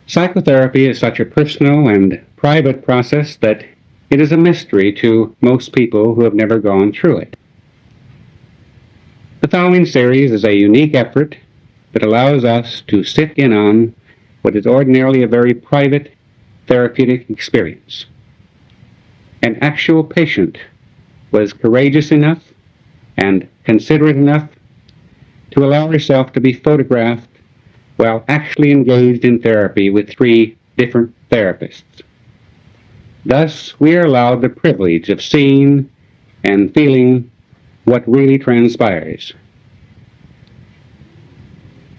Psychotherapy is such a personal and private process that it is a mystery to most people who have never gone through it. The following series is a unique effort that allows us to sit in on what is ordinarily a very private therapeutic experience. An actual patient was courageous enough and considerate enough to allow herself to be photographed while actually engaged in therapy with 3 different therapists. Thus, we are allowed the privilege of seeing and feeling what really transpires.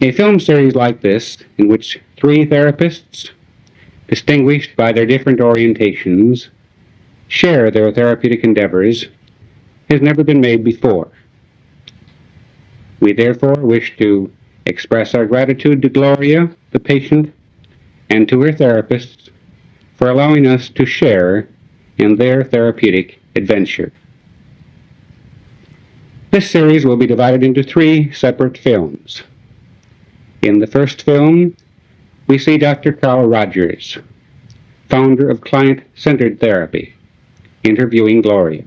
A film series like this, in which 3 therapists, distinguished by their different orientations, share their therapeutic endeavors, has never been made before. We therefore wish to express our gratitude to Gloria, the patient, and to her therapists for allowing us to share in their therapeutic adventure. This series will be divided into 3 separate films. In the first film, we see Dr. Carl Rogers, founder of Client-Centered Therapy, interviewing Gloria.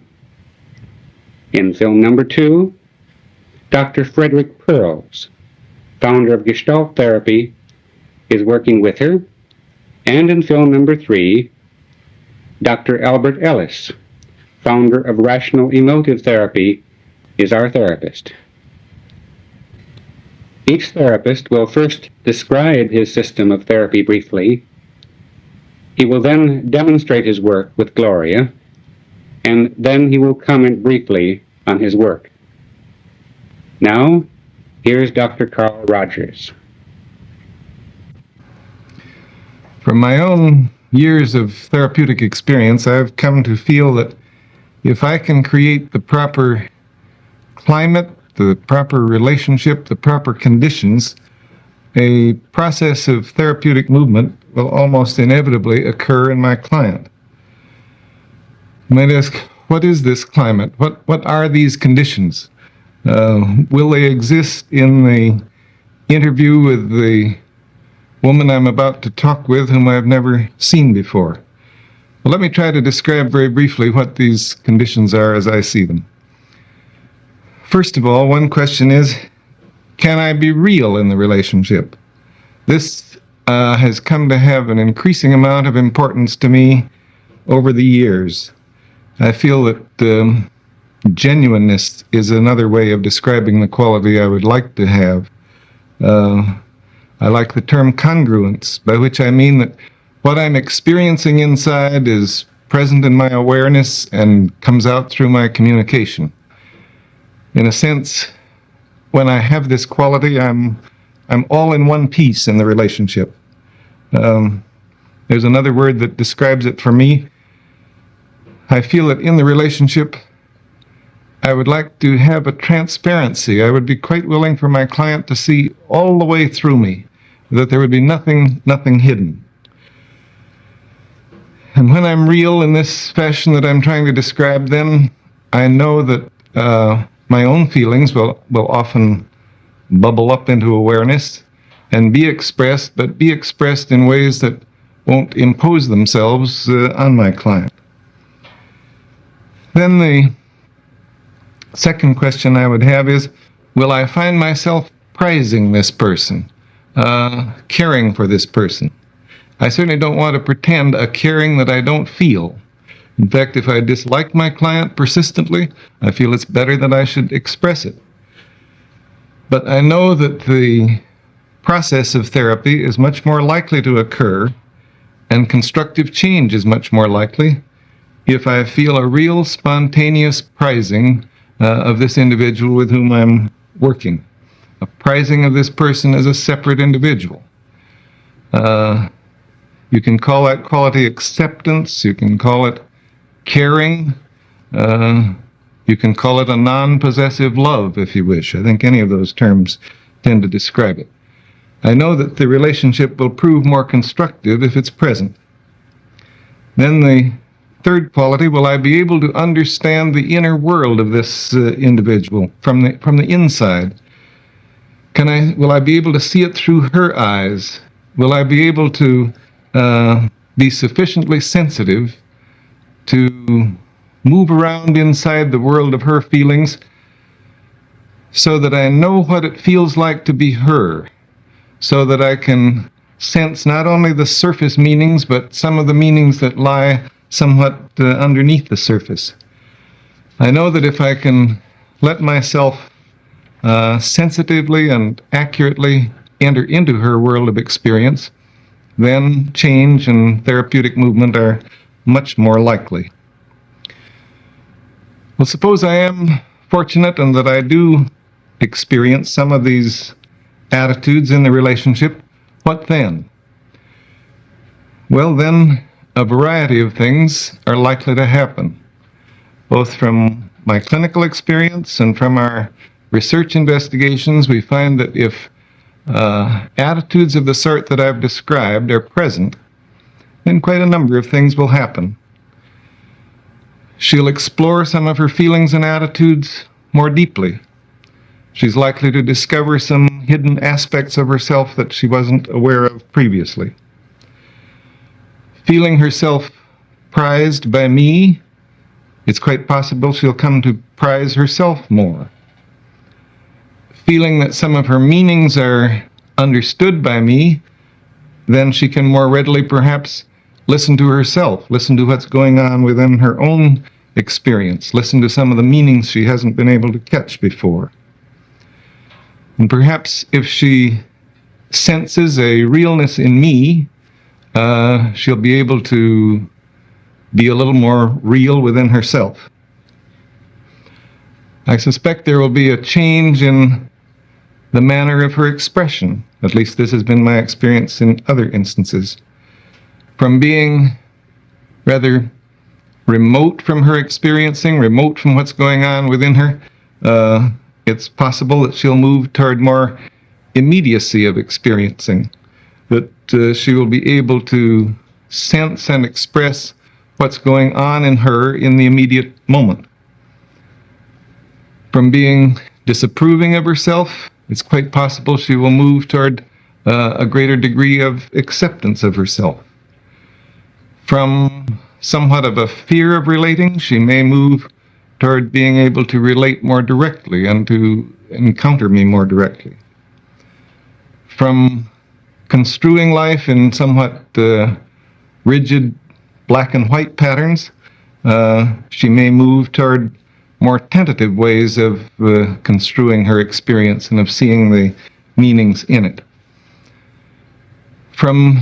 In film number 2, Dr. Frederick Pearls, founder of Gestalt Therapy, is working with her. And in film number 3, Dr. Albert Ellis, founder of Rational Emotive Therapy, is our therapist. Each therapist will first describe his system of therapy briefly. He will then demonstrate his work with Gloria, and then he will comment briefly on his work. Now, here's Dr. Carl Rogers. From my own years of therapeutic experience, I've come to feel that if I can create the proper climate, the proper relationship, the proper conditions, a process of therapeutic movement will almost inevitably occur in my client. You might ask, what is this climate? What are these conditions? Will they exist in the interview with the woman I'm about to talk with, whom I've never seen before? Well, let me try to describe very briefly what these conditions are as I see them. First of all, one question is, can I be real in the relationship? This has come to have an increasing amount of importance to me over the years. I feel that genuineness is another way of describing the quality I would like to have. I like the term congruence, by which I mean that what I'm experiencing inside is present in my awareness and comes out through my communication. In a sense, when I have this quality, I'm all in one piece in the relationship. There's another word that describes it for me. I feel that in the relationship, I would like to have a transparency. I would be quite willing for my client to see all the way through me, that there would be nothing hidden. And when I'm real in this fashion that I'm trying to describe, then I know that my own feelings will often bubble up into awareness and be expressed, but be expressed in ways that won't impose themselves on my client. Then the second question I would have is, will I find myself prizing this person, caring for this person? I certainly don't want to pretend a caring that I don't feel. In fact, if I dislike my client persistently, I feel it's better that I should express it. But I know that the process of therapy is much more likely to occur, and constructive change is much more likely, if I feel a real spontaneous prizing of this individual with whom I'm working. A prizing of this person as a separate individual. You can call that quality acceptance, you can call it caring, you can call it a non-possessive love if you wish. I think any of those terms tend to describe it. I know that the relationship will prove more constructive if it's present. Then the third quality, will I be able to understand the inner world of this individual from the inside? Will I be able to see it through her eyes will I be able to be sufficiently sensitive to move around inside the world of her feelings so that I know what it feels like to be her, so that I can sense not only the surface meanings, but some of the meanings that lie somewhat underneath the surface. I know that if I can let myself sensitively and accurately enter into her world of experience, then change and therapeutic movement are much more likely. Well, suppose I am fortunate and that I do experience some of these attitudes in the relationship. What then? Well, then a variety of things are likely to happen, both from my clinical experience and from our research investigations. We find that if attitudes of the sort that I've described are present, then quite a number of things will happen. She'll explore some of her feelings and attitudes more deeply. She's likely to discover some hidden aspects of herself that she wasn't aware of previously. Feeling herself prized by me, it's quite possible she'll come to prize herself more. Feeling that some of her meanings are understood by me, then she can more readily perhaps listen to herself, listen to what's going on within her own experience, listen to some of the meanings she hasn't been able to catch before. And perhaps if she senses a realness in me, she'll be able to be a little more real within herself. I suspect there will be a change in the manner of her expression. At least this has been my experience in other instances. From being rather remote from her experiencing, remote from what's going on within her, it's possible that she'll move toward more immediacy of experiencing, that she will be able to sense and express what's going on in her in the immediate moment. From being disapproving of herself, it's quite possible she will move toward a greater degree of acceptance of herself. From somewhat of a fear of relating, she may move toward being able to relate more directly and to encounter me more directly. From construing life in somewhat rigid black and white patterns, she may move toward more tentative ways of construing her experience and of seeing the meanings in it. From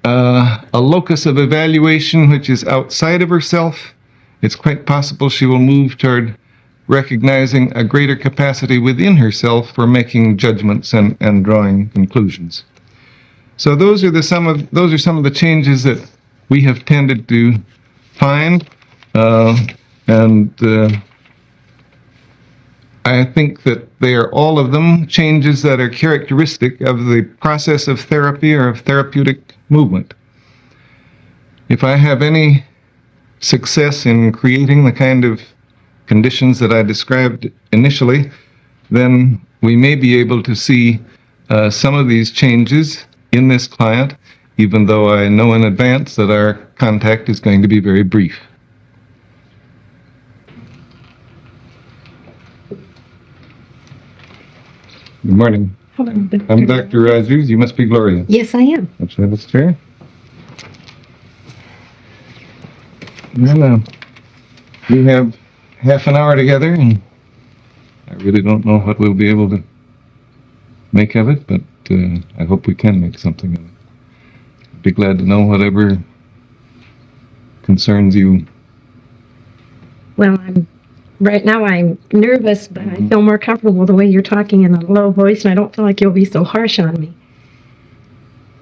a locus of evaluation which is outside of herself, it's quite possible she will move toward recognizing a greater capacity within herself for making judgments and drawing conclusions. So those are some of the changes that we have tended to find, and I think that they are all of them changes that are characteristic of the process of therapy or of therapeutic movement. If I have any success in creating the kind of conditions that I described initially, then we may be able to see some of these changes in this client, even though I know in advance that our contact is going to be very brief. Good morning. Hello, I'm Dr. Rogers. You must be Gloria. Yes, I am. Let's have this chair. Then we have half an hour together, and I really don't know what we'll be able to make of it, but I hope we can make something of it. I'd be glad to know whatever concerns you. Well, right now I'm nervous, but I feel more comfortable the way you're talking in a low voice, and I don't feel like you'll be so harsh on me.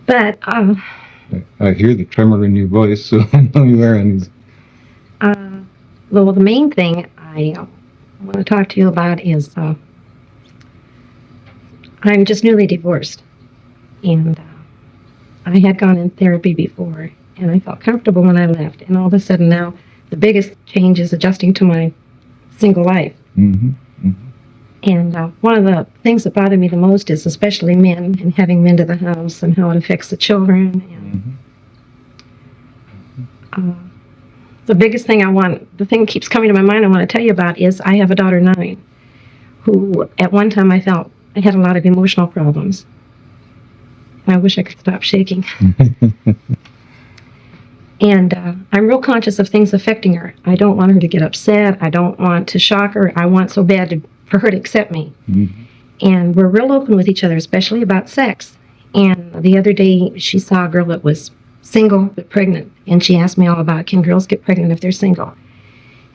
But, I hear the tremor in your voice, so I know you are uneasy. well, the main thing I want to talk to you about is I'm just newly divorced, and I had gone in therapy before, and I felt comfortable when I left, and all of a sudden now the biggest change is adjusting to my single life. Mm-hmm. Mm-hmm. And one of the things that bother me the most is especially men and having men to the house and how it affects the children. And the biggest thing the thing that keeps coming to my mind I want to tell you about is I have a daughter 9 who at one time I felt I had a lot of emotional problems. I wish I could stop shaking. And I'm real conscious of things affecting her. I don't want her to get upset. I don't want to shock her. I want so bad for her to accept me. And we're real open with each other, especially about sex. And the other day, she saw a girl that was single but pregnant. And she asked me all about, can girls get pregnant if they're single?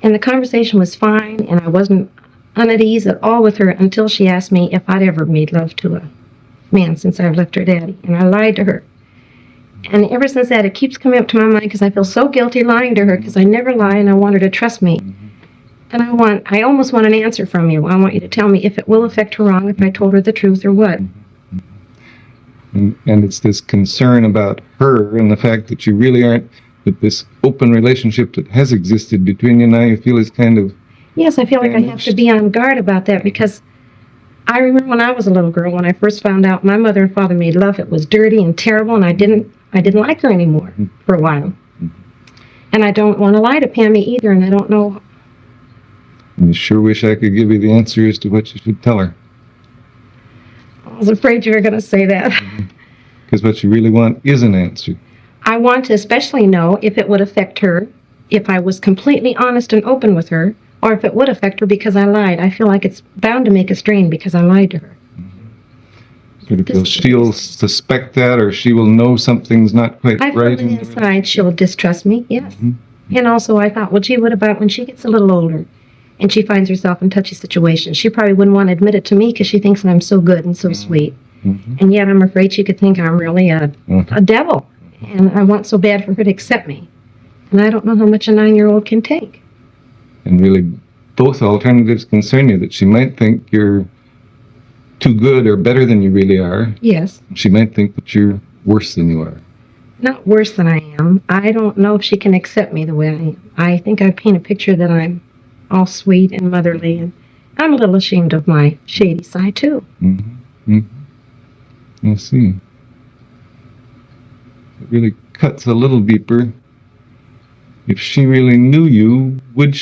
And the conversation was fine, and I wasn't at ease at all with her until she asked me if I'd ever made love to a man since I've left her daddy. And I lied to her. And ever since that, it keeps coming up to my mind because I feel so guilty lying to her because I never lie and I want her to trust me. And I almost want an answer from you. I want you to tell me if it will affect her wrong if I told her the truth or what. And it's this concern about her and the fact that you really aren't, that this open relationship that has existed between you now, you feel is kind of... Yes, I feel like I have to be on guard about that because I remember when I was a little girl, when I first found out my mother and father made love, it was dirty and terrible, and I didn't like her anymore for a while. And I don't want to lie to Pammy either, and I don't know. I sure wish I could give you the answer as to what you should tell her. I was afraid you were going to say that. Because what you really want is an answer. I want to especially know if it would affect her, if I was completely honest and open with her, or if it would affect her because I lied. I feel like it's bound to make a strain because I lied to her. Will she'll suspect that, or she will know something's not quite I feel right? that inside she'll distrust me, yes. And also I thought, well, gee, what about when she gets a little older and she finds herself in touchy situations? She probably wouldn't want to admit it to me because she thinks I'm so good and so sweet. And yet I'm afraid she could think I'm really a devil. And I want so bad for her to accept me. And I don't know how much a 9-year-old can take. And really, both alternatives concern you, that she might think you're too good or better than you really are. Yes. She might think that you're worse than you are. Not worse than I am. I don't know if she can accept me the way I am. I think I paint a picture that I'm all sweet and motherly, and I'm a little ashamed of my shady side, too. I see. It really cuts a little deeper. If she really knew you, could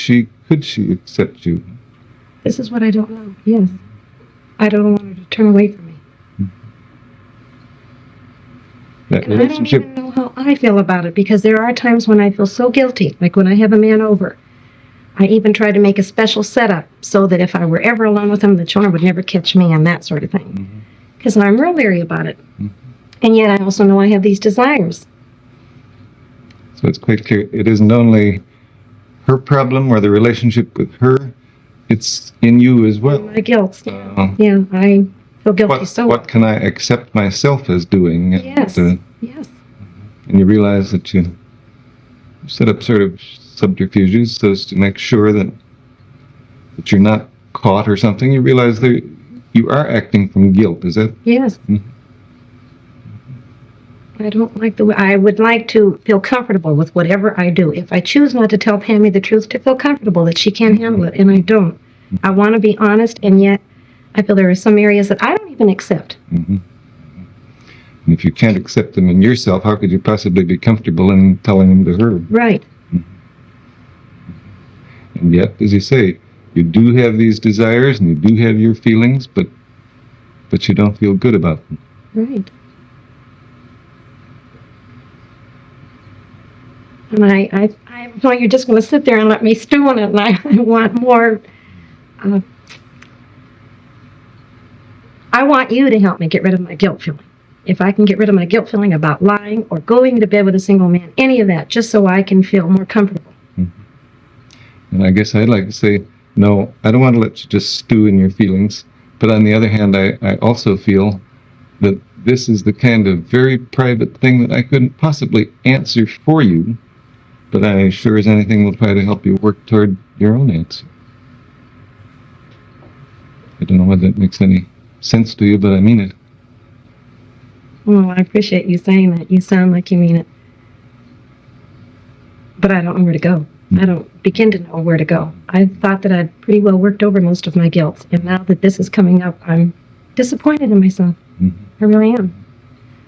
she accept you? This is what I don't know. Yes. I don't want her to turn away from me. That And I don't relationship, even know how I feel about it because there are times when I feel so guilty, like when I have a man over. I even try to make a special setup so that if I were ever alone with him, the children would never catch me and that sort of thing. Because I'm real leery about it. And yet I also know I have these desires. so it's quite clear, it isn't only her problem or the relationship with her, it's in you as well. My guilt. Yeah, I feel guilty What can I accept myself as doing? Yes. And, Yes. and you realize that you set up sort of subterfuges so as to make sure that you're not caught or something. You realize that you are acting from guilt. Is that? Yes. I don't like the way. I would like to feel comfortable with whatever I do. If I choose not to tell Pammy the truth, to feel comfortable that she can't handle it, and I don't. I want to be honest, and yet I feel there are some areas that I don't even accept. And if you can't accept them in yourself, how could you possibly be comfortable in telling them to her? Right. And yet, as you say, you do have these desires and you do have your feelings, but you don't feel good about them. Right. And I thought you're just going to sit there and let me stew on it, and I want more. I want you to help me get rid of my guilt feeling. If I can get rid of my guilt feeling about lying or going to bed with a single man, any of that, just so I can feel more comfortable. And I guess I'd like to say, no, I don't want to let you just stew in your feelings. But on the other hand, I also feel that this is the kind of very private thing that I couldn't possibly answer for you. But I sure as anything will try to help you work toward your own answer. I don't know whether that makes any sense to you, but I mean it. Well, I appreciate you saying that. You sound like you mean it. But I don't know where to go. I don't begin to know where to go. I thought that I'd pretty well worked over most of my guilt, and now that this is coming up, I'm disappointed in myself. I really am.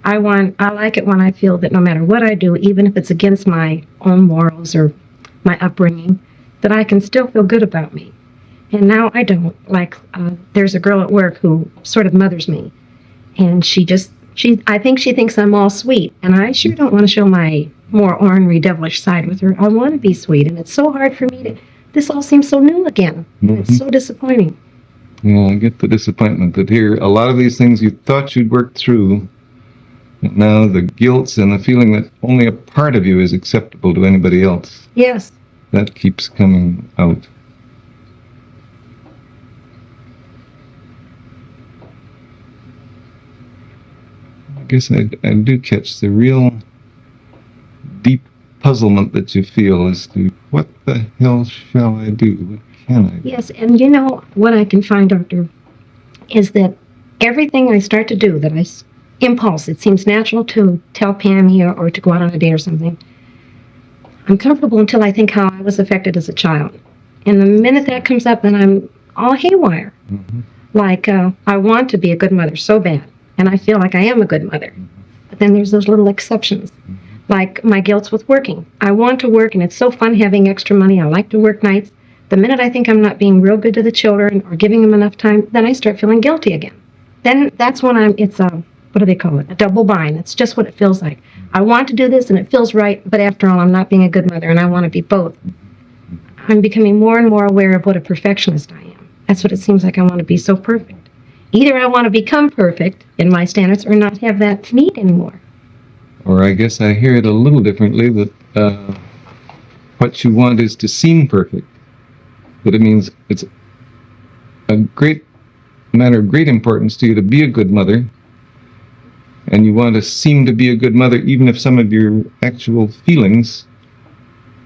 I like it when I feel that no matter what I do, even if it's against my own morals or my upbringing, that I can still feel good about me. And now I don't. Like, there's a girl at work who sort of mothers me, and I think she thinks I'm all sweet, and I sure don't want to show my more ornery, devilish side with her. I want to be sweet, and it's so hard for me to. This all seems so new again. And it's so disappointing. Yeah, I get the disappointment that here, a lot of these things you thought you'd worked through, and now the guilt and the feeling that only a part of you is acceptable to anybody else, Yes. that keeps coming out. I guess I do catch the real deep puzzlement that you feel as to what the hell shall I do? What can I do? Yes, and you know what I can find, Doctor, is that everything I start to do, impulse, it seems natural to tell Pammy or to go out on a date or something. I'm comfortable until I think how I was affected as a child. And the minute that comes up, then I'm all haywire. Like, I want to be a good mother so bad, and I feel like I am a good mother. But then there's those little exceptions. Like my guilt's with working. I want to work, and it's so fun having extra money. I like to work nights. The minute I think I'm not being real good to the children or giving them enough time, then I start feeling guilty again. Then that's when it's what do they call it? A double bind. It's just what it feels like. I want to do this, and it feels right, but after all, I'm not being a good mother, and I want to be both. I'm becoming more and more aware of what a perfectionist I am. That's what it seems like. I want to be so perfect. Either I want to become perfect in my standards or not have that need anymore. Or I guess I hear it a little differently, that what you want is to seem perfect. But it means it's a matter of great importance to you to be a good mother, and you want to seem to be a good mother even if some of your actual feelings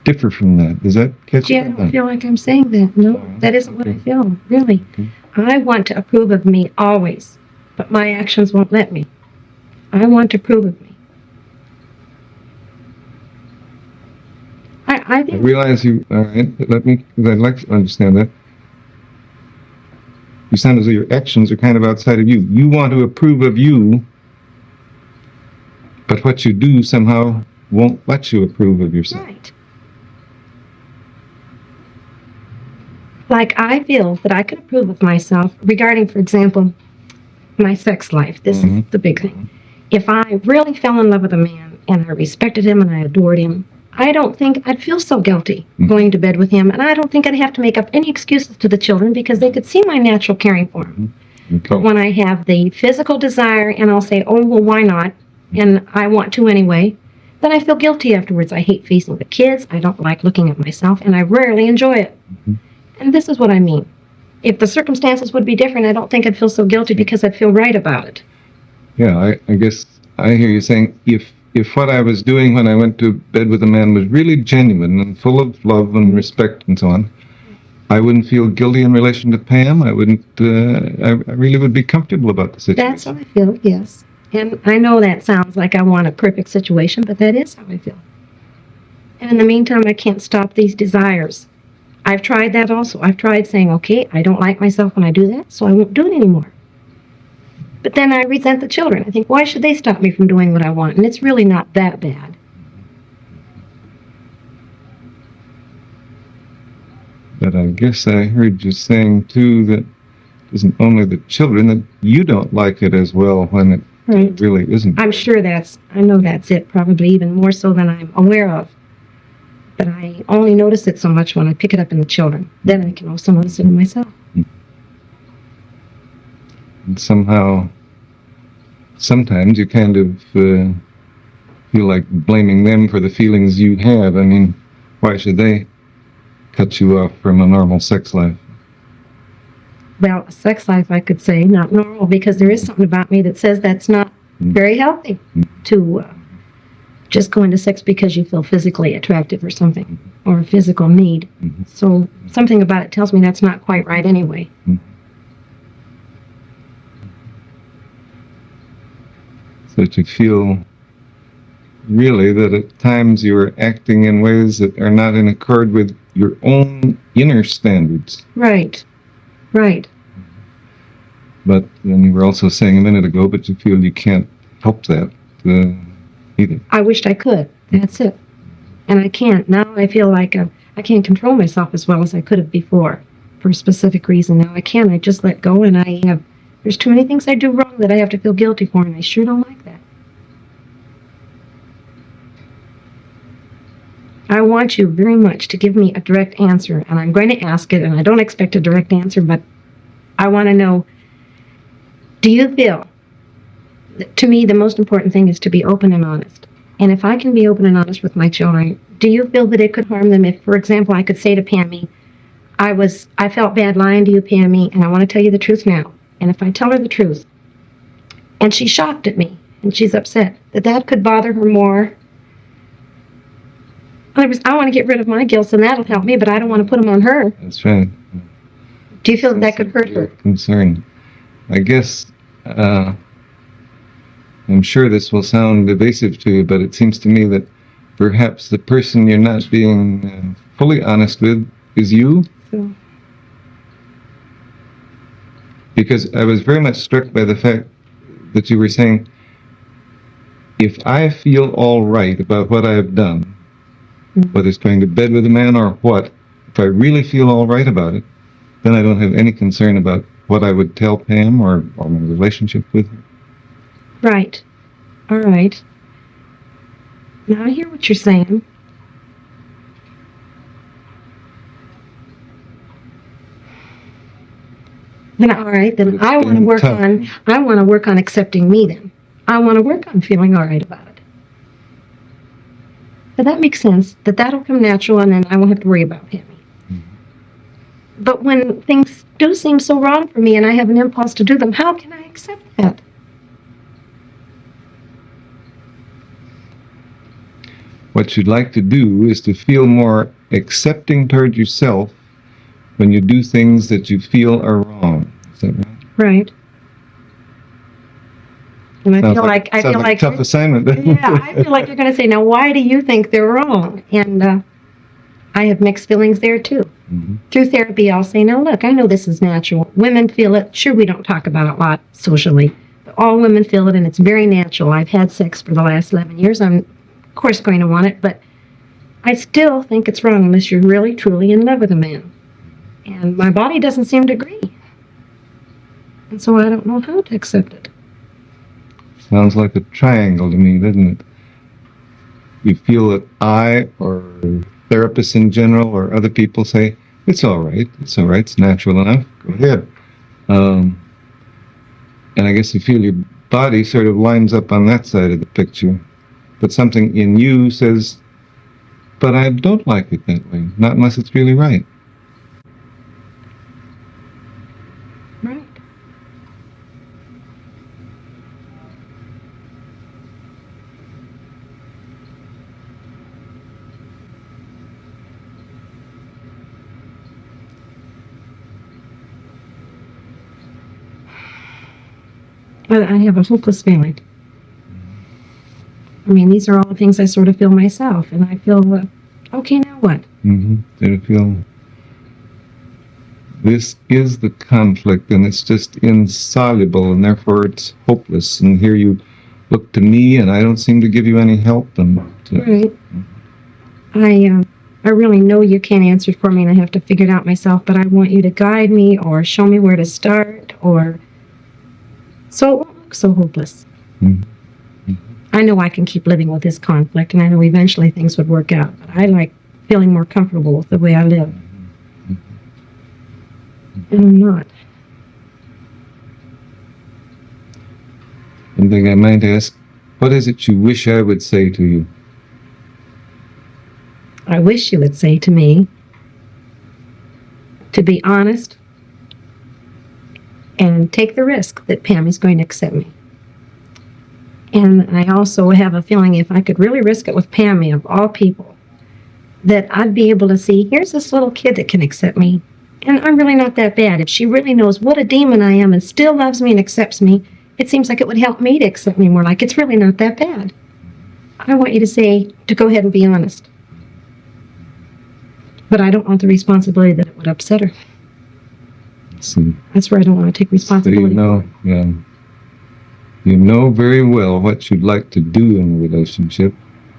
differ from that. Does that catch you? Yeah, I don't feel like I'm saying that. No, that isn't what I feel, really. Okay. I want to approve of me always, but my actions won't let me. I want to approve of me. I I think, realize you, all right, I'd like to understand that. You sound as though your actions are kind of outside of you. You want to approve of you, but what you do somehow won't let you approve of yourself. right. Like, I feel that I could approve of myself regarding, for example, my sex life. This is the big thing. If I really fell in love with a man and I respected him and I adored him, I don't think I'd feel so guilty going to bed with him, and I don't think I'd have to make up any excuses to the children because they could see my natural caring for him. But when I have the physical desire and I'll say, oh, well, why not? And I want to anyway, then I feel guilty afterwards. I hate facing the kids. I don't like looking at myself, and I rarely enjoy it. And this is what I mean. If the circumstances would be different, I don't think I'd feel so guilty because I'd feel right about it. Yeah, I guess I hear you saying if what I was doing when I went to bed with a man was really genuine and full of love and respect and so on, I wouldn't feel guilty in relation to Pam. I wouldn't, I really would be comfortable about the situation. That's how I feel, yes. And I know that sounds like I want a perfect situation, but that is how I feel. And in the meantime, I can't stop these desires. I've tried that also. I've tried saying, okay, I don't like myself when I do that, so I won't do it anymore. But then I resent the children. I think, why should they stop me from doing what I want? And it's really not that bad. But I guess I heard you saying, too, that it isn't only the children, that you don't like it as well when it Right. really isn't. I'm sure I know that's it, probably even more so than I'm aware of. But I only notice it so much when I pick it up in the children. Then I can also notice it in myself. And somehow, sometimes you kind of feel like blaming them for the feelings you have. I mean, why should they cut you off from a normal sex life? Well, a sex life, I could say, not normal, because there is something about me that says that's not very healthy to just go into sex because you feel physically attractive or something, or a physical need. So something about it tells me that's not quite right anyway. So to feel really that at times you are acting in ways that are not in accord with your own inner standards. Right. Right. But then you were also saying a minute ago, but you feel you can't help that either. I wished I could. That's it. And I can't. Now I feel like I can't control myself as well as I could have before for a specific reason. Now I can't. I just let go, and there's too many things I do wrong that I have to feel guilty for, and I sure don't like that. I want you very much to give me a direct answer, and I'm going to ask it, and I don't expect a direct answer, but I want to know, do you feel that, to me, the most important thing is to be open and honest? And if I can be open and honest with my children, do you feel that it could harm them if, for example, I could say to Pammy, I felt bad lying to you, Pammy, and I want to tell you the truth now. And if I tell her the truth, and she's shocked at me, and she's upset, that could bother her more. I want to get rid of my guilt, and that'll help me, but I don't want to put them on her. That's right. Do you feel that could hurt her? Concern. I guess I'm sure this will sound evasive to you, but it seems to me that perhaps the person you're not being fully honest with is you. So, because I was very much struck by the fact that you were saying, if I feel all right about what I have done, whether it's going to bed with a man or what, if I really feel all right about it, then I don't have any concern about what I would tell Pam or my relationship with her. right. All right. Now I hear what you're saying. Then all right, then It's I want to been work tough. on accepting me then. I want to work on feeling all right about it. But that makes sense, that'll come natural, and then I won't have to worry about Pammy. But when things do seem so wrong for me and I have an impulse to do them, how can I accept that? What you'd like to do is to feel more accepting toward yourself when you do things that you feel are wrong. Is that right? Right. And I Sounds feel like a tough assignment. yeah, I feel like you're going to say, now why do you think they're wrong? And I have mixed feelings there too. Mhm. Through therapy, I'll say, now look, I know this is natural. Women feel it. Sure, we don't talk about it a lot socially, but all women feel it, and it's very natural. I've had sex for the last 11 years. I'm, of course, going to want it, but I still think it's wrong unless you're really, truly in love with a man. And my body doesn't seem to agree. And so I don't know how to accept it. Sounds like a triangle to me, doesn't it? You feel that I, or therapists in general, or other people say, it's all right, it's natural enough, go ahead. And I guess you feel your body sort of lines up on that side of the picture. But something in you says, but I don't like it that way, not unless it's really right. Right. But I have a hopeless feeling. I mean, these are all the things I sort of feel myself, and I feel, okay, now what? Mm-hmm. They feel this is the conflict, and it's just insoluble, and therefore it's hopeless. And here you look to me, and I don't seem to give you any help. And Right. I really know you can't answer for me, and I have to figure it out myself, but I want you to guide me or show me where to start, or so it won't look so hopeless. Mhm. I know I can keep living with this conflict, and I know eventually things would work out, but I like feeling more comfortable with the way I live. And I'm not. one thing I might ask, what is it you wish I would say to you? I wish you would say to me to be honest and take the risk that Pammy's going to accept me. And I also have a feeling if I could really risk it with Pammy, of all people, that I'd be able to see, here's this little kid that can accept me, and I'm really not that bad. If she really knows what a demon I am and still loves me and accepts me, it seems like it would help me to accept me more, like it's really not that bad. I want you to go ahead and be honest. But I don't want the responsibility that it would upset her. So, That's where I don't want to take so responsibility. you know very well what you'd like to do in a relationship.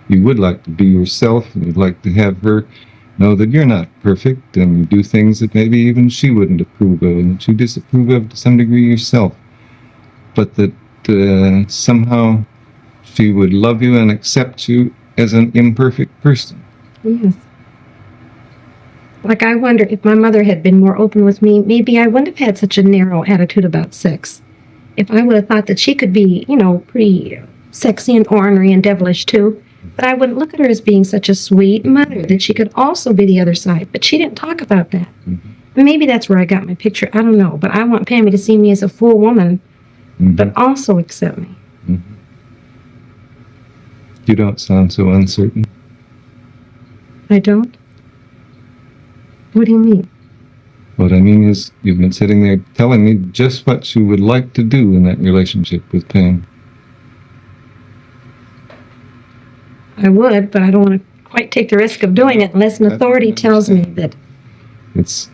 You would like to be yourself, and you'd like to have her know that you're not perfect, and you do things that maybe even she wouldn't approve of, and that you disapprove of to some degree yourself. But that somehow she would love you and accept you as an imperfect person. Yes. Like, I wonder if my mother had been more open with me, maybe I wouldn't have had such a narrow attitude about sex. If I would have thought that she could be, pretty sexy and ornery and devilish too, but I wouldn't look at her as being such a sweet mother, that she could also be the other side. But she didn't talk about that. Mm-hmm. Maybe that's where I got my picture. I don't know. But I want Pammy to see me as a full woman, Mm-hmm. but also accept me. Mm-hmm. You don't sound so uncertain. I don't? What do you mean? What I mean is, you've been sitting there telling me just what you would like to do in that relationship with Pam. I would, but I don't want to quite take the risk of doing it unless an authority tells me that. It's,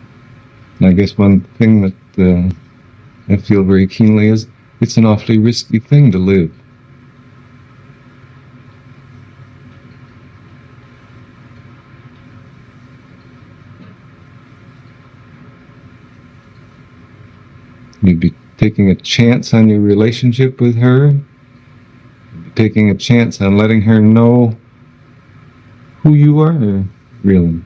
I guess, one thing that I feel very keenly is it's an awfully risky thing to live. You'd be taking a chance on your relationship with her, you'd be taking a chance on letting her know who you are, really.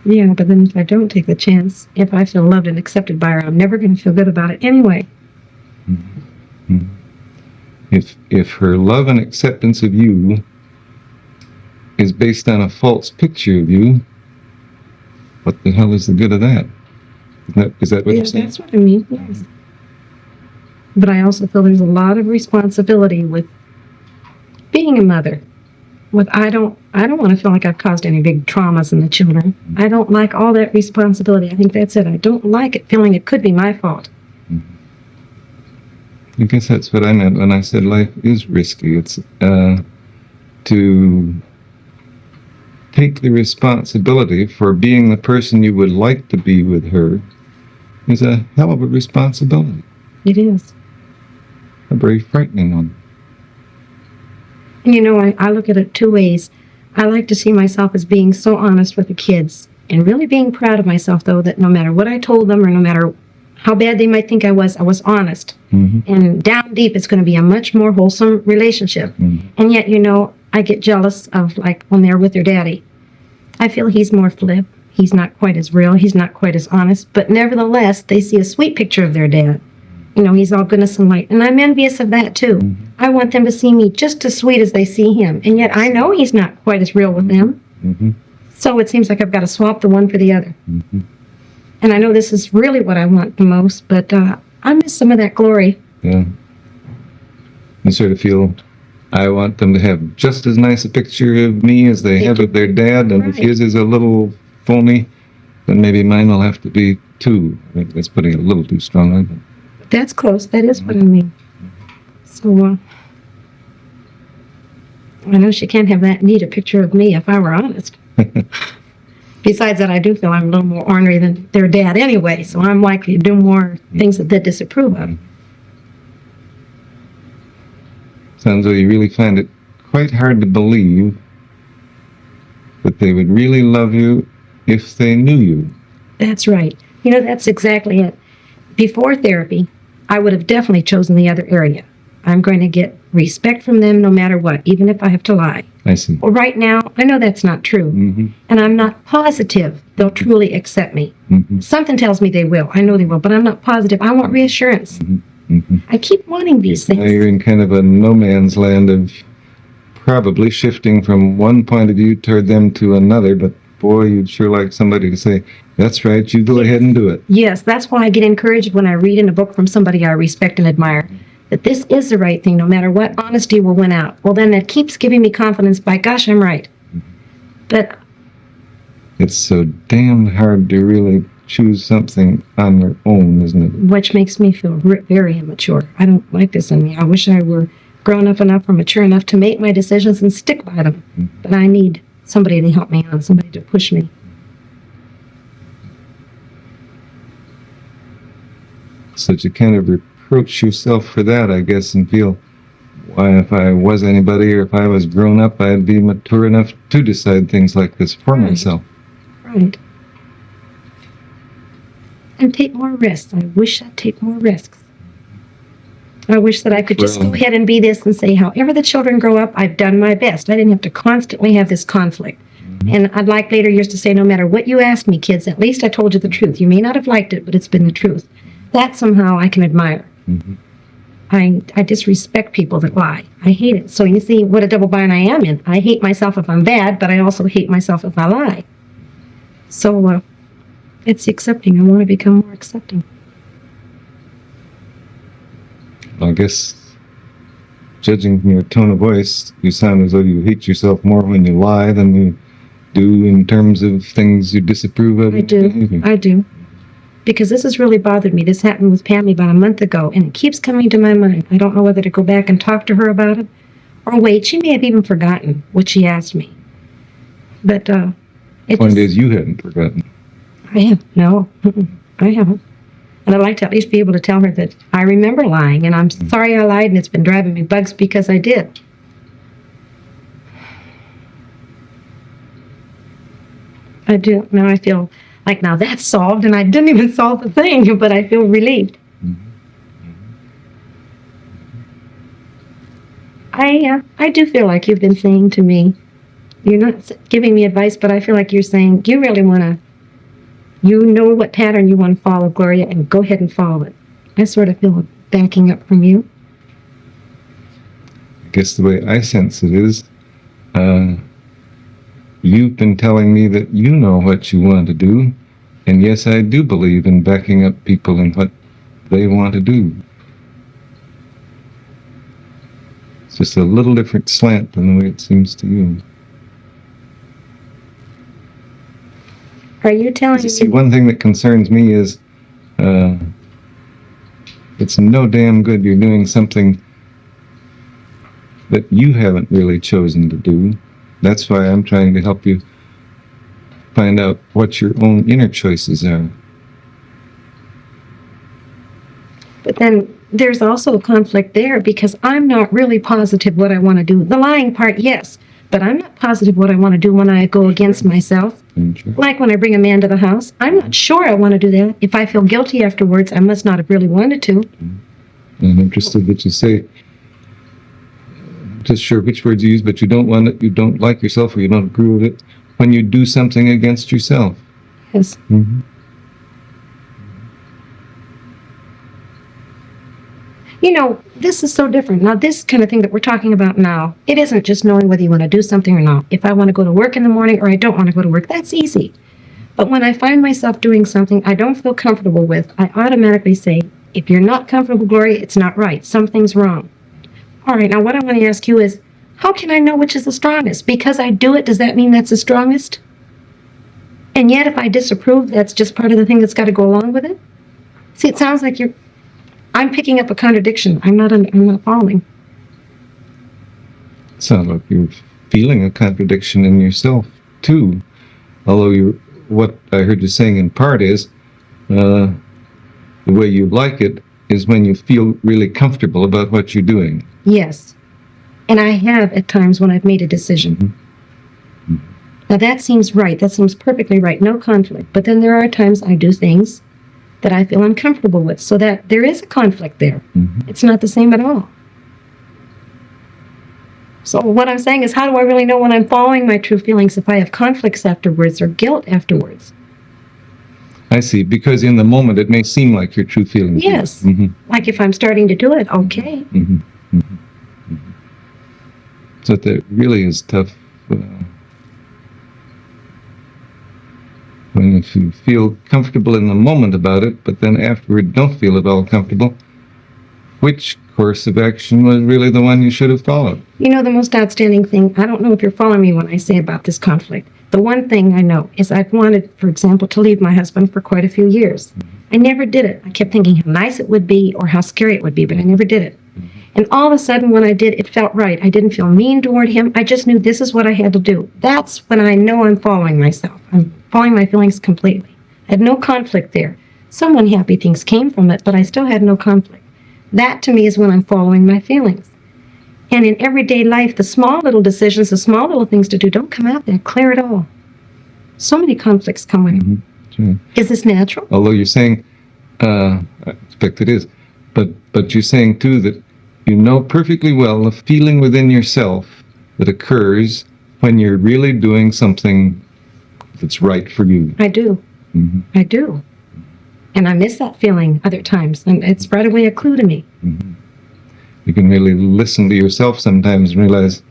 Yeah, but then if I don't take the chance, if I feel loved and accepted by her, I'm never going to feel good about it anyway. Mm-hmm. If her love and acceptance of you is based on a false picture of you, what the hell is the good of that? Is that what Yeah, you're saying? that's what I mean, yes. But I also feel there's a lot of responsibility with being a mother. I don't want to feel like I've caused any big traumas in the children. I don't like all that responsibility. I think that's it. I don't like it feeling it could be my fault. I guess that's what I meant when I said life is risky. It's to take the responsibility for being the person you would like to be with her is a hell of a responsibility. It is. A very frightening one. And I look at it two ways. I like to see myself as being so honest with the kids and really being proud of myself, though, that no matter what I told them or no matter how bad they might think I was honest. Mm-hmm. And down deep, it's going to be a much more wholesome relationship. Mm-hmm. And yet, I get jealous of, like, when they're with their daddy. I feel he's more flip. He's not quite as real. He's not quite as honest. But nevertheless, they see a sweet picture of their dad. He's all goodness and light. And I'm envious of that, too. Mm-hmm. I want them to see me just as sweet as they see him. And yet I know he's not quite as real with them. Mm-hmm. So it seems like I've got to swap the one for the other. Mm-hmm. And I know this is really what I want the most, but I miss some of that glory. Yeah. You sort of feel, I want them to have just as nice a picture of me as they have of their dad, and if Right. his is a little phony, then maybe mine will have to be too. I think that's putting it a little too strongly. But That's close. That is what I mean. So I know she can't have that neat a picture of me if I were honest. Besides that, I do feel I'm a little more ornery than their dad anyway, so I'm likely to do more things that they disapprove of. Sounds like you really find it quite hard to believe that they would really love you if they knew you. That's right. That's exactly it. Before therapy, I would have definitely chosen the other area. I'm going to get respect from them no matter what, even if I have to lie. I see. Well, right now, I know that's not true. Mm-hmm. And I'm not positive they'll truly accept me. Mm-hmm. Something tells me they will. I know they will, but I'm not positive. I want reassurance. Mm-hmm. I keep wanting these Now things. you're in kind of a no man's land of probably shifting from one point of view toward them to another, but boy, you'd sure like somebody to say, that's right, you go ahead and do it. Yes, that's why I get encouraged when I read in a book from somebody I respect and admire that this is the right thing, no matter what. Honesty will win out. Well, then that keeps giving me confidence. By gosh, I'm right. But It's so damn hard to really choose something on your own, isn't it? which makes me feel very immature. I don't like this in me. I wish I were grown up enough or mature enough to make my decisions and stick by them. But I need somebody to help me on, somebody to push me. So to kind of reproach yourself for that, I guess, and feel, why, if I was anybody or if I was grown up, I'd be mature enough to decide things like this for Right. myself. Right. And take more risks. I wish I'd take more risks. I wish that I could just Well- go ahead and be this and say, however the children grow up, I've done my best. I didn't have to constantly have this conflict. And I'd like later years to say, no matter what you asked me, kids, at least I told you the truth. You may not have liked it, but it's been the truth. That somehow I can admire. Mhm. I disrespect people that lie. I hate it. So you see what a double bind I am in. I hate myself if I'm bad, but I also hate myself if I lie. So it's accepting. I want to become more accepting. I guess, judging from your tone of voice, you sound as though you hate yourself more when you lie than you do in terms of things you disapprove of. I in do. behavior. I do. Because this has really bothered me. This happened with Pammy about a month ago, and it keeps coming to my mind. I don't know whether to go back and talk to her about it, or wait. She may have even forgotten what she asked me. But it Point just, is, you hadn't forgotten. I have no, I haven't. And I'd like to at least be able to tell her that I remember lying, and I'm sorry I lied, and it's been driving me bugs because I did. I do. Now I feel like now that's solved, and I didn't even solve the thing, but I feel relieved. I do feel like you've been saying to me, you're not giving me advice, but I feel like you're saying you really want to, you know what pattern you want to follow, Gloria, and go ahead and follow it. I sort of feel a backing up from you. I guess the way I sense it is, you've been telling me that you know what you want to do, and yes, I do believe in backing up people in what they want to do. It's just a little different slant than the way it seems to you. Are you telling You see, me? one thing that concerns me is it's no damn good you're doing something that you haven't really chosen to do. That's why I'm trying to help you find out what your own inner choices are. But then there's also a conflict there because I'm not really positive what I want to do. The lying part, yes, but I'm not positive what I want to do when I go against myself. Like when I bring a man to the house, I'm not sure I want to do that. If I feel guilty afterwards, I must not have really wanted to. I'm interested that you say, just sure which words you use, but you don't want it, you don't like yourself, or you don't approve of it when you do something against yourself. Yes. Mm-hmm. You know, this is so different. Now, this kind of thing that we're talking about now, it isn't just knowing whether you want to do something or not. If I want to go to work in the morning or I don't want to go to work, that's easy. But when I find myself doing something I don't feel comfortable with, I automatically say, if you're not comfortable, Gloria, it's not right. Something's wrong. All right, now what I want to ask you is, how can I know which is the strongest? Because I do it, does that mean that's the strongest? And yet, if I disapprove, that's just part of the thing that's got to go along with it? See, it sounds like I'm picking up a contradiction. I'm not following. Sounds like you're feeling a contradiction in yourself, too. Although what I heard you saying in part is, the way you like it is when you feel really comfortable about what you're doing. Yes. And I have at times when I've made a decision. Mm-hmm. Now that seems right. That seems perfectly right. No conflict. But then there are times I do things that I feel uncomfortable with. So that there is a conflict there. Mm-hmm. It's not the same at all. So what I'm saying is, how do I really know when I'm following my true feelings if I have conflicts afterwards or guilt afterwards? I see, because in the moment it may seem like your true feelings. Yes. Mm-hmm. Like if I'm starting to do it, okay. Mm-hmm. Mm-hmm. Mm-hmm. So that really is tough. When if you feel comfortable in the moment about it, but then afterward don't feel at all comfortable, which course of action was really the one you should have followed. You know, the most outstanding thing, I don't know if you're following me when I say about this conflict. The one thing I know is I've wanted, for example, to leave my husband for quite a few years. I never did it. I kept thinking how nice it would be or how scary it would be, but I never did it. And all of a sudden, when I did, it felt right. I didn't feel mean toward him. I just knew this is what I had to do. That's when I know I'm following myself. I'm following my feelings completely. I had no conflict there. Some unhappy things came from it, but I still had no conflict. That to me is when I'm following my feelings. And in everyday life, the small little decisions, the small little things to do don't come out that clear at all. So many conflicts come with it. Sure. Is this natural? Although you're saying, I expect it is, but you're saying too that you know perfectly well the feeling within yourself that occurs when you're really doing something that's right for you. I do. I do. And I miss that feeling other times. And it's right away a clue to me. You can really listen to yourself sometimes and realize,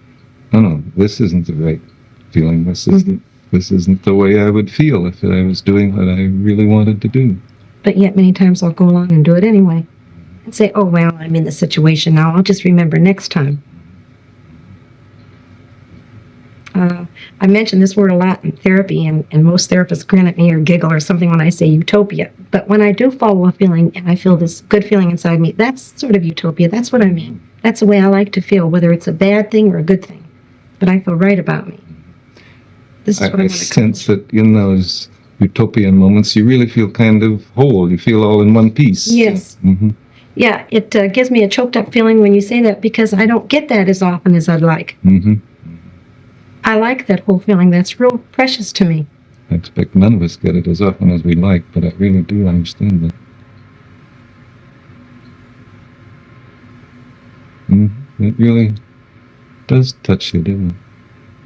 oh no, this isn't the right feeling. This isn't the way I would feel if I was doing what I really wanted to do. But yet many times I'll go along and do it anyway. And say, oh, well, I'm in the situation now. I'll just remember next time. I mention this word a lot in therapy, and most therapists grin at me or giggle or something when I say utopia. But when I do follow a feeling and I feel this good feeling inside me, that's sort of utopia. That's what I mean. That's the way I like to feel, whether it's a bad thing or a good thing. But I feel right about me. This is what I I want to sense that in those utopian moments, you really feel kind of whole. You feel all in one piece. Yes. Yeah, it gives me a choked up feeling when you say that because I don't get that as often as I'd like. I like that whole feeling. That's real precious to me. I expect none of us get it as often as we like, but I really do understand that. It really does touch you, doesn't it?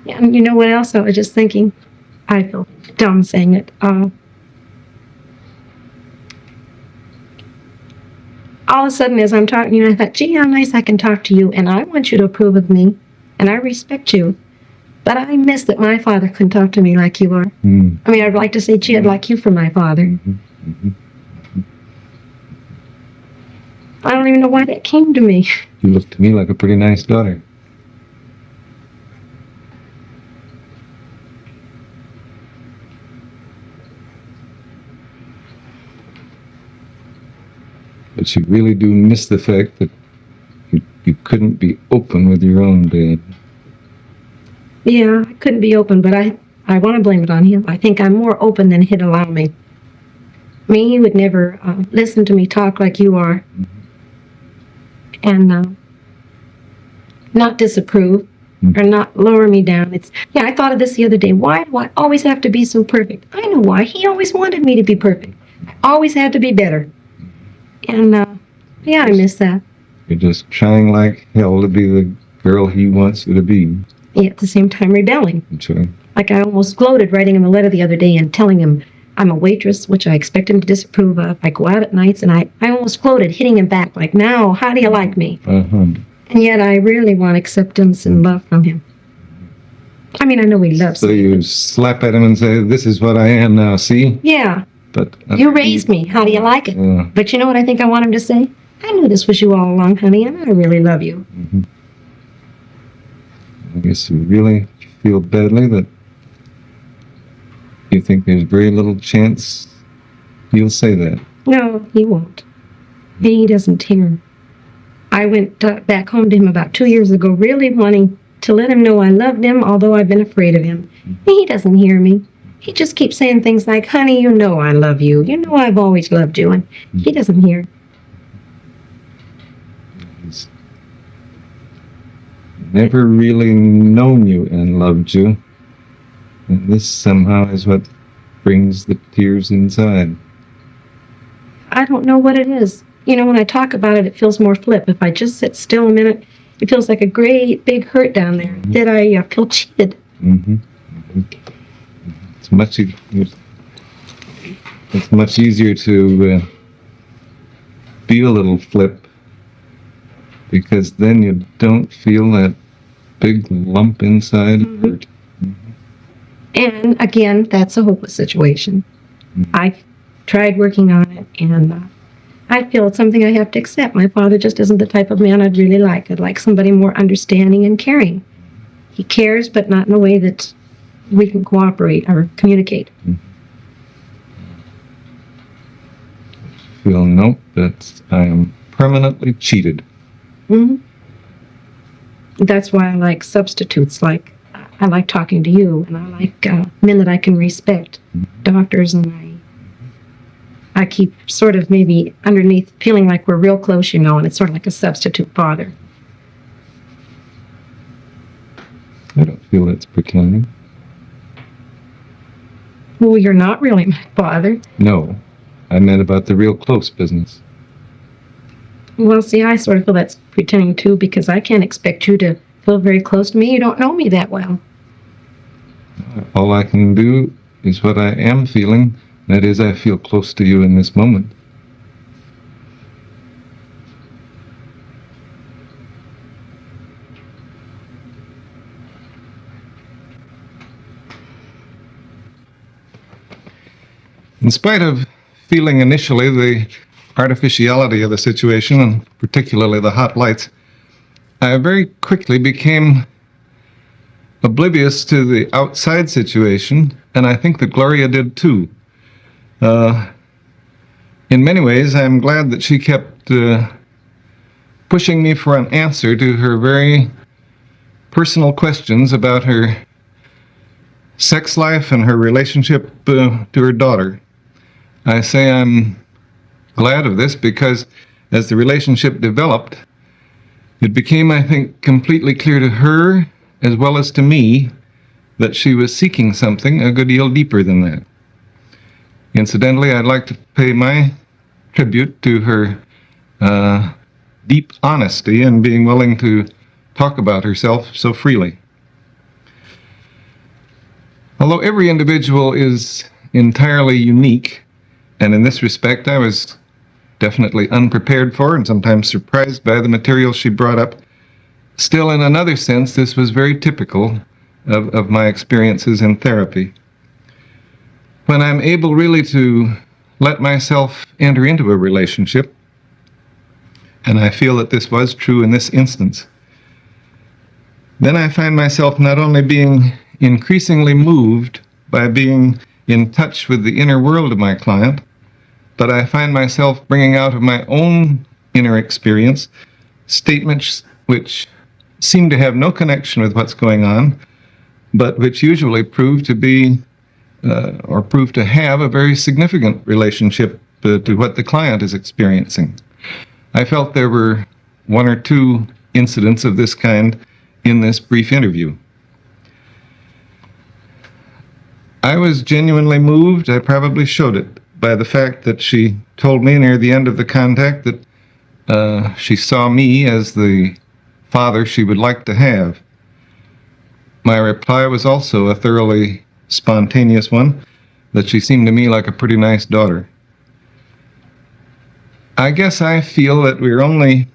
Yeah, and you know what else? I was just thinking, I feel dumb saying it. All of a sudden, as I'm talking to you, I thought, gee, how nice I can talk to you, and I want you to approve of me, and I respect you. But I miss that my father couldn't talk to me like you are. I mean, I'd like to say, gee, I'd like you for my father. I don't even know why that came to me. You look to me like a pretty nice daughter. But you really do miss the fact that you couldn't be open with your own dad. Yeah, I couldn't be open, but I want to blame it on him. I think I'm more open than he'd allow me. I mean, he would never listen to me talk like you are. And not disapprove or not lower me down. I thought of this the other day. Why do I always have to be so perfect? I know why. He always wanted me to be perfect. I always had to be better. And, I miss that. You're just trying like hell to be the girl he wants you to be. Yeah, at the same time rebelling. Sure. Like I almost gloated writing him a letter the other day and telling him I'm a waitress, which I expect him to disapprove of. I go out at nights, and I almost gloated, hitting him back like, now, how do you like me? And yet I really want acceptance and love from him. I mean, I know he loves So me. you slap at him and say, this is what I am now, see? Yeah, But you raised me. How do you like it? But you know what I think I want him to say? I knew this was you all along, honey, and I really love you. I guess you really feel badly that you think there's very little chance he'll say that. No, he won't. He doesn't hear. I went back home to him about 2 years ago, really wanting to let him know I loved him, although I've been afraid of him. He doesn't hear me. He just keeps saying things like, honey, you know I love you. You know I've always loved you. And he doesn't hear. He's never really known you and loved you. And this somehow is what brings the tears inside. I don't know what it is. You know, when I talk about it, it feels more flip. If I just sit still a minute, it feels like a great big hurt down there. That I feel cheated. It's much easier to be a little flip, because then you don't feel that big lump inside of hurt. And again, that's a hopeless situation. I've tried working on it, and I feel it's something I have to accept. My father just isn't the type of man I'd really like. I'd like somebody more understanding and caring. He cares, but not in a way that we can cooperate or communicate. Feel, nope, that I am permanently cheated. Hmm. That's why I like substitutes. Like, I like talking to you, and I like men that I can respect, doctors, and I keep sort of maybe underneath feeling like we're real close, you know, and it's sort of like a substitute father. I don't feel that's pretending. Well, you're not really my father. No, I meant about the real close business. Well, see, I sort of feel that's pretending too, because I can't expect you to feel very close to me. You don't know me that well. All I can do is what I am feeling. That is, I feel close to you in this moment. In spite of feeling initially the artificiality of the situation, and particularly the hot lights, I very quickly became oblivious to the outside situation, and I think that Gloria did too. In many ways, I'm glad that she kept pushing me for an answer to her very personal questions about her sex life and her relationship to her daughter. I say I'm glad of this because as the relationship developed, it became, I think, completely clear to her as well as to me that she was seeking something a good deal deeper than that. Incidentally, I'd like to pay my tribute to her deep honesty and being willing to talk about herself so freely. Although every individual is entirely unique, and in this respect I was definitely unprepared for and sometimes surprised by the material she brought up, still in another sense this was very typical of my experiences in therapy. When I'm able really to let myself enter into a relationship, and I feel that this was true in this instance, then I find myself not only being increasingly moved by being in touch with the inner world of my client, but I find myself bringing out of my own inner experience statements which seem to have no connection with what's going on, but which usually prove to be or prove to have a very significant relationship to what the client is experiencing. I felt there were one or two incidents of this kind in this brief interview. I was genuinely moved, I probably showed it, by the fact that she told me near the end of the contact that she saw me as the father she would like to have. My reply was also a thoroughly spontaneous one, that she seemed to me like a pretty nice daughter. I guess I feel that we're only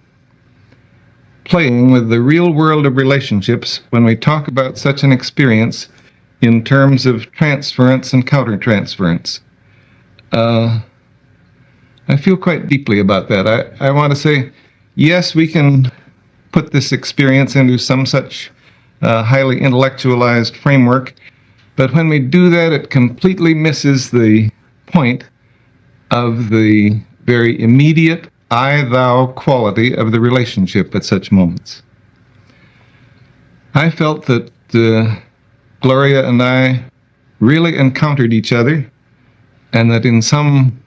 playing with the real world of relationships when we talk about such an experience in terms of transference and countertransference. I feel quite deeply about that. I want to say, yes, we can put this experience into some such highly intellectualized framework, but when we do that, it completely misses the point of the very immediate I-thou quality of the relationship at such moments. I felt that Gloria and I really encountered each other, and that in some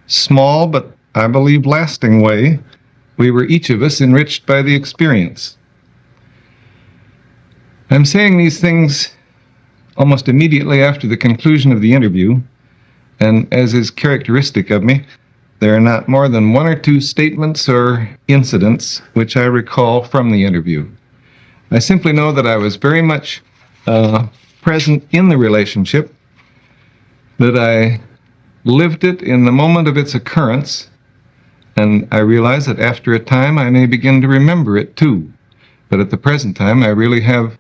small but I believe lasting way, we were each of us enriched by the experience. I'm saying these things almost immediately after the conclusion of the interview, and as is characteristic of me, there are not more than one or two statements or incidents which I recall from the interview. I simply know that I was very much present in the relationship, that I lived it in the moment of its occurrence, and I realize that after a time I may begin to remember it too. But at the present time I really have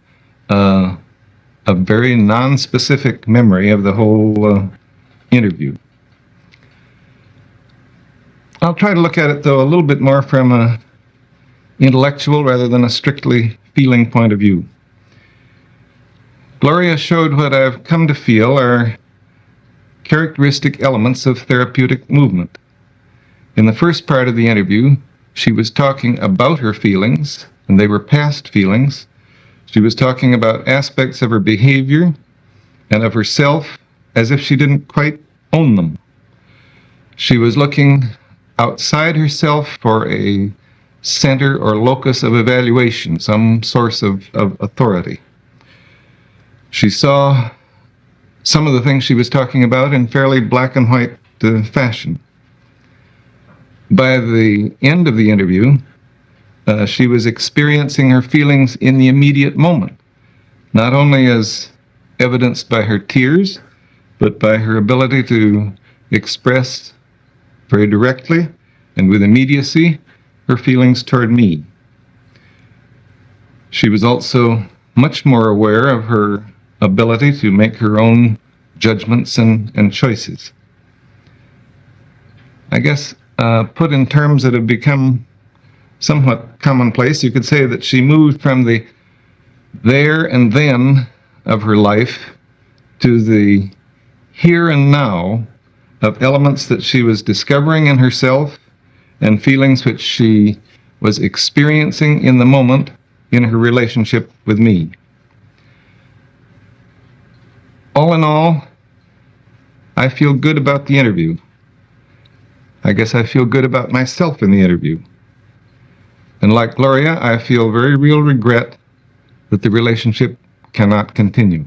a very non-specific memory of the whole interview. I'll try to look at it, though, a little bit more from a intellectual rather than a strictly feeling point of view. Gloria showed what I've come to feel are characteristic elements of therapeutic movement. In the first part of the interview, she was talking about her feelings, and they were past feelings. She was talking about aspects of her behavior and of herself as if she didn't quite own them. She was looking outside herself for a center or locus of evaluation, some source of authority. She saw some of the things she was talking about in fairly black and white fashion. By the end of the interview, she was experiencing her feelings in the immediate moment, not only as evidenced by her tears, but by her ability to express very directly and with immediacy her feelings toward me. She was also much more aware of her ability to make her own judgments and choices. I guess, put in terms that have become somewhat commonplace, you could say that she moved from the there and then of her life to the here and now of elements that she was discovering in herself and feelings which she was experiencing in the moment in her relationship with me. All in all, I feel good about the interview. I guess I feel good about myself in the interview. And like Gloria, I feel very real regret that the relationship cannot continue.